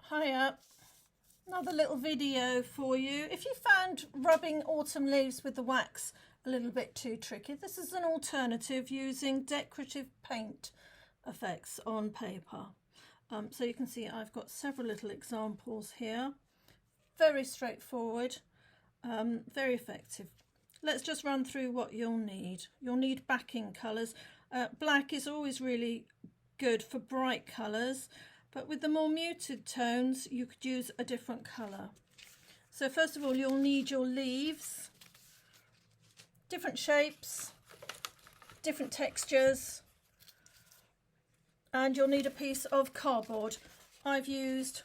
Hiya, another little video for you. If you found rubbing autumn leaves with the wax a little bit too tricky, this is an alternative using decorative paint effects on paper. So you can see I've got several little examples here. Very straightforward, very effective. Let's just run through what you'll need. You'll need backing colours. Black is always really good for bright colours, but with the more muted tones you could use a different colour. So first of all, you'll need your leaves, different shapes, different textures, and you'll need a piece of cardboard. I've used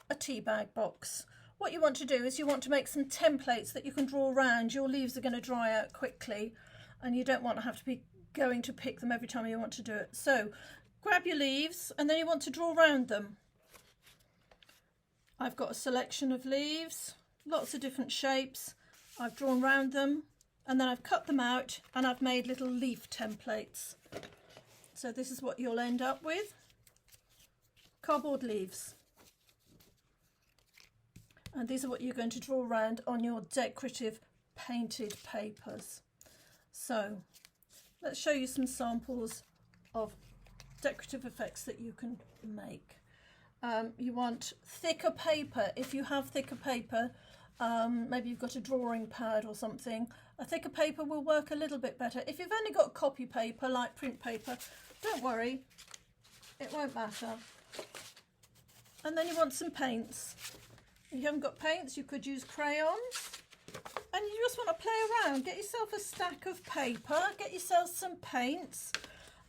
a tea bag box. What you want to do is you want to make some templates that you can draw around. Your leaves are going to dry out quickly and you don't want to have to be going to pick them every time you want to do it. So grab your leaves and then you want to draw around them. I've got a selection of leaves, lots of different shapes. I've drawn around them and then I've cut them out and I've made little leaf templates. So this is what you'll end up with. Cardboard leaves. And these are what you're going to draw around on your decorative painted papers. So let's show you some samples of decorative effects that you can make. You want thicker paper. If you have thicker paper, maybe you've got a drawing pad or something, a thicker paper will work a little bit better. If you've only got copy paper, like print paper, don't worry, it won't matter. And then you want some paints. If you haven't got paints, you could use crayons. And you just want to play around. Get yourself a stack of paper, get yourself some paints,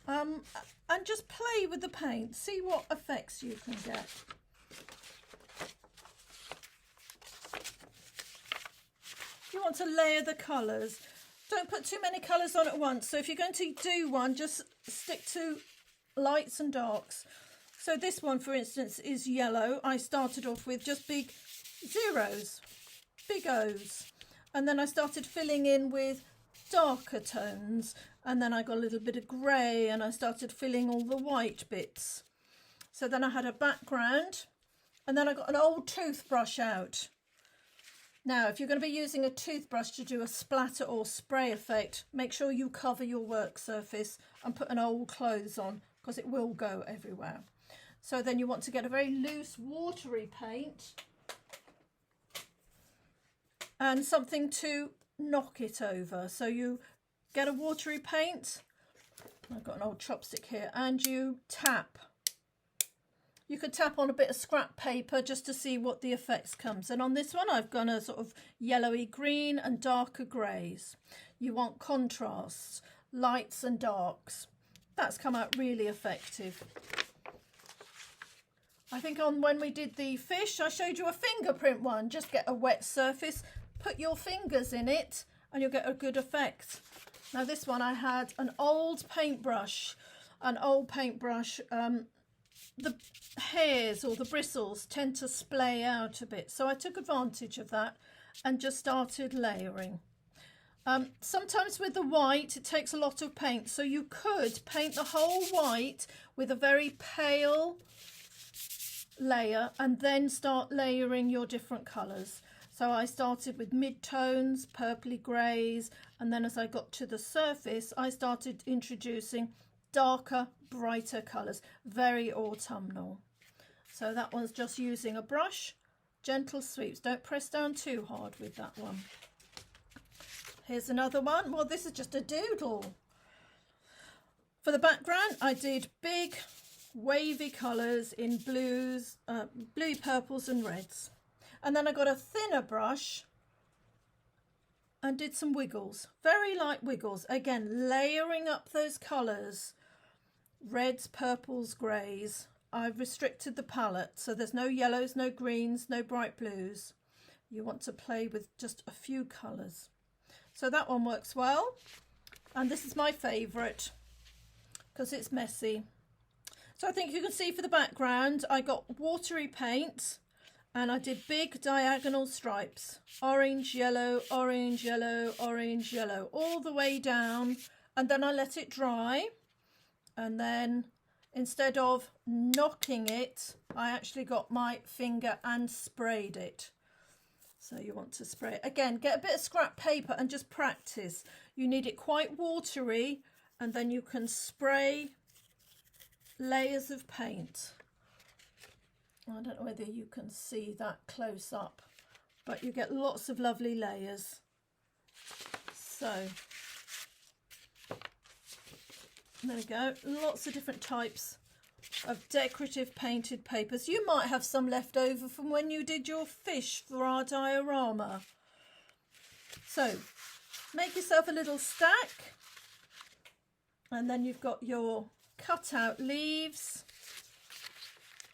and just play with the paint. See what effects you can get. You want to layer the colours. Don't put too many colours on at once. So if you're going to do one, just stick to lights and darks. So this one, for instance, is yellow. I started off with just big zeros, big O's. And then I started filling in with darker tones. And then I got a little bit of grey and I started filling all the white bits. So then I had a background and then I got an old toothbrush out. Now, if you're going to be using a toothbrush to do a splatter or spray effect, make sure you cover your work surface and put an old clothes on because it will go everywhere. So then you want to get a very loose watery paint and something to knock it over. So you get a watery paint, I've got an old chopstick here, and you tap. You could tap on a bit of scrap paper just to see what the effects comes. And on this one, I've gone a sort of yellowy green and darker greys. You want contrasts, lights and darks. That's come out really effective. I think on when we did the fish, I showed you a fingerprint one. Just get a wet surface, put your fingers in it, and you'll get a good effect. Now this one, I had an old paintbrush. The hairs or the bristles tend to splay out a bit. So I took advantage of that and just started layering. Sometimes with the white, it takes a lot of paint. So you could paint the whole white with a very pale layer and then start layering your different colours. So I started with mid-tones, purpley greys, and then as I got to the surface, I started introducing darker, brighter colours, very autumnal. So that one's just using a brush, gentle sweeps. Don't press down too hard with that one. Here's another one. Well, this is just a doodle. For the background, I did big, wavy colours in blues, bluey purples and reds. And then I got a thinner brush and did some wiggles, very light wiggles. Again, layering up those colours, reds, purples, greys. I've restricted the palette, so there's no yellows, no greens, no bright blues. You want to play with just a few colours. So that one works well. And this is my favourite because it's messy. So I think you can see for the background, I got watery paint and I did big diagonal stripes, orange, yellow, orange, yellow, orange, yellow, all the way down. And then I let it dry. And then instead of knocking it, I actually got my finger and sprayed it. So you want to spray it. Again, get a bit of scrap paper and just practice. You need it quite watery, and then you can spray layers of paint. I don't know whether you can see that close up, but you get lots of lovely layers. So there we go, lots of different types of decorative painted papers. You might have some left over from when you did your fish for our diorama. So make yourself a little stack, and then you've got your cut out leaves.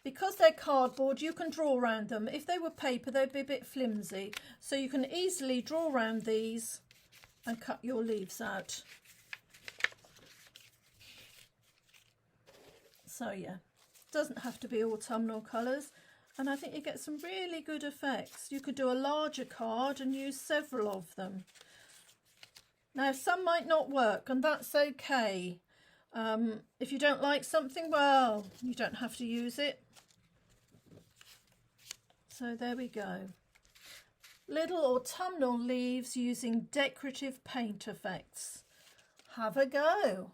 Because they're cardboard, you can draw around them. If they were paper, they'd be a bit flimsy. So you can easily draw around these and cut your leaves out. So yeah, doesn't have to be autumnal colours. And I think you get some really good effects. You could do a larger card and use several of them. Now, some might not work, and that's okay. If you don't like something, well, you don't have to use it. So there we go. Little autumnal leaves using decorative paint effects. Have a go.